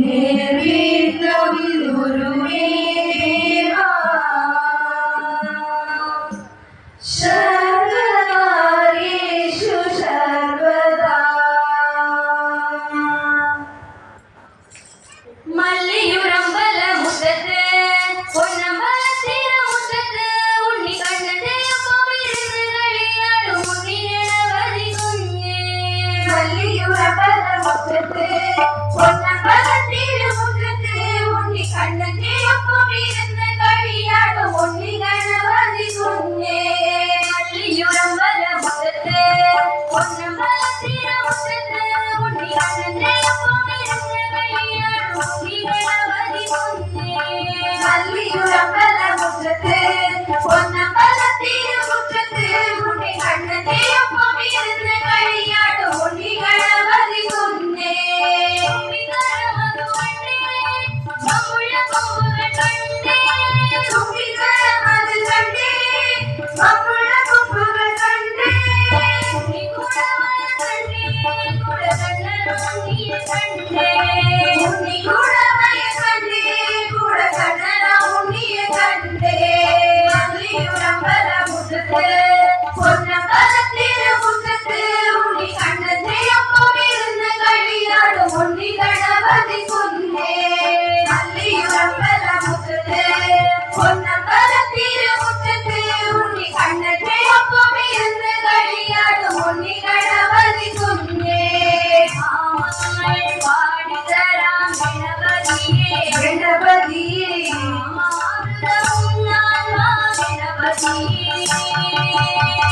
நேர்வீழ்ந்தம் குருவே தேவா சர்வகாரியேஷு சர்வதா. மல்லியுரம்பல முத்தத்து பொன்னம்பல தீர முத்தத்து உண்ணி கண்ணதே கோவிலிருந்து களியாடு உண்ணி இளவதி குஞ்சே. மல்லியுரம்பல முத்தத்து பொன்னம்பல தீர முத்தத்து உண்ணி கண்ணதே கோவிலிருந்து களியாடு உண்ணி இளவதி குஞ்சே. மல்லியுரம்பல முத்தத்து பொன்னம்பல தீர முத்தத்து உண்ணி கண்ணதே கோவிலிருந்து களியாடு உண்ணி இளவதி குஞ்சே. மல்லியுரம்பல முத்தத்து பொன்னம்பல தீர முத்தத்து உண்ணி கண்ணதே கோவிலிருந்து களியாடு உண்ணி இளவதி குஞ்சே.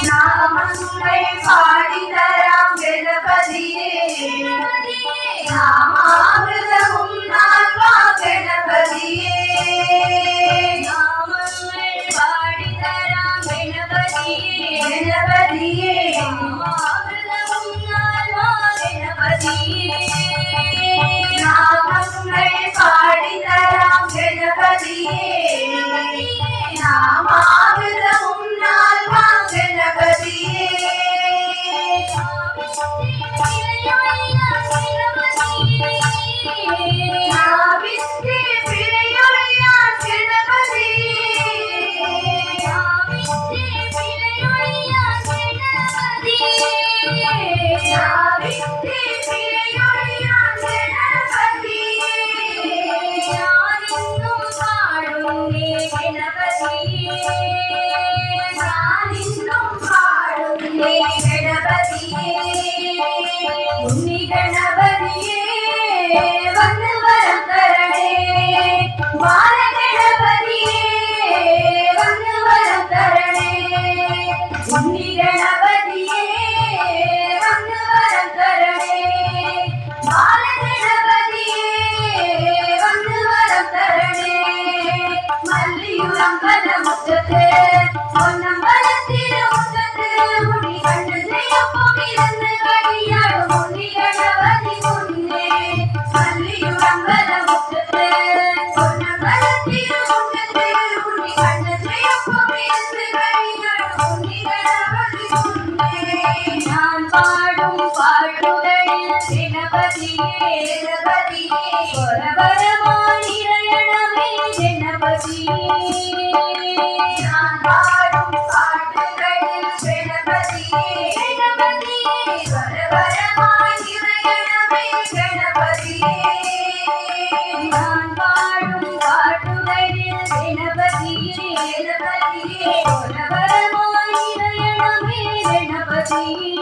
நாமங்கள் பாடிதராம் கணபதியே நாமாமிர்தமும் நால்வா கணபதியே. நாமங்கள் பாடிதராம் கணபதியே கணபதியே நாமாமிர்தமும் நால்வா கணபதியே. நாமங்கள் பாடிதராம் கணபதியே நாமாமிர்தமும் நால்வா கணபதியே. நாவித்தே பிழையொழியான் கணபதியே நாவித்தே பிழையொழியான் கணபதியே. நாவித்தே பிழையொழியான் கணபதியே. நானின்னும் பாடுங்கே கணபதியே நானின்னும் பாடுங்கே கணபதியே. உன்னி கணபதியே வந்து வரம் தரணே பால கணபதியே வந்து வரம் தரணே. உன்னி கணபதியே வந்து வரம் தரணே பால கணபதியே வந்து வரம் தரணே. மல்லியுரம்பல முத்தத்து பொன்னம்பல தீர முத்தத்து உண்ணி கண்ணதே கோவிலிருந்து களியாடு உண்ணி இளவதி குஞ்சே. மல்லியுரம்பல முத்தத்து பொன்னம்பல தீர முத்தத்து உண்ணி கண்ணதே கோவிலிருந்து களியாடு உண்ணி இளவதி குஞ்சே. நான் பாடும் பாட்டுகளில் கணபதியே கணபதியே வரவரமாயிரயணமே கணபதியே. நான் பாடும் பாட்டுகளில் கணபதியே கணபதியே வரவரமாயிரயணமே கணபதியே. நான் பாடும் பாட்டுகளில் கணபதியே கணபதியே வரவரமாயிரயணமே கணபதியே.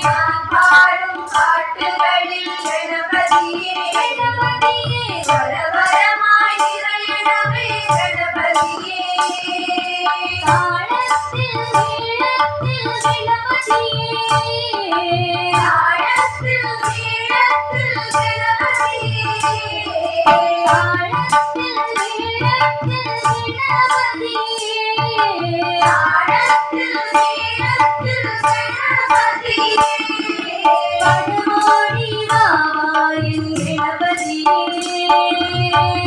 நான் பாடும் பாட்டுகளில் கணபதியே கணபதியே வரவரமாயிரயணமே கணபதியே. தாளத்தில் ஈழத்தில் கணபதியே தாளத்தில் ஈழத்தில் கணபதியே. தாளத்தில் ஈழத்தில் கணபதியே தாளத்தில் ஈழத்தில் கணபதியே. படுமோடி வாவாயின் கணபதியே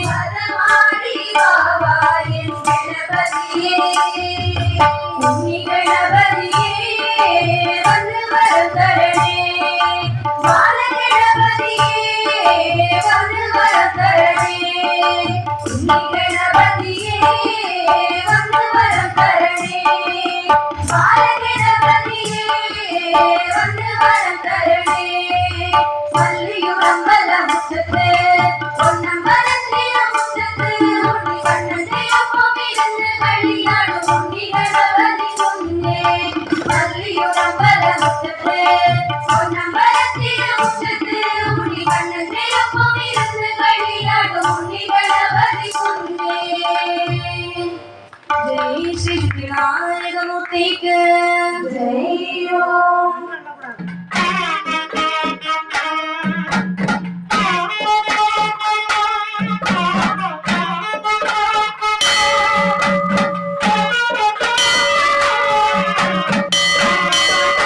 பதமாடி வாவாயின் கணபதியே. உன்னி கணபதியே வந்து வரம் தரணே பால கணபதியே வந்து வரம் தரணே உன்னி கணபதியே வந்து வரம் தரணே பால கணபதியே வந்து வரம் தரணே மல்லியுடம்பல முத்தத்து பொன்னம்பலத்தில முத்தத்து உன்னி கண்ணந்தையப்பம் இருந்து களியாடும் உன்னி கணபதி முன்னே மல்லியுடம்பல முத்தத்து பொன்னம்பல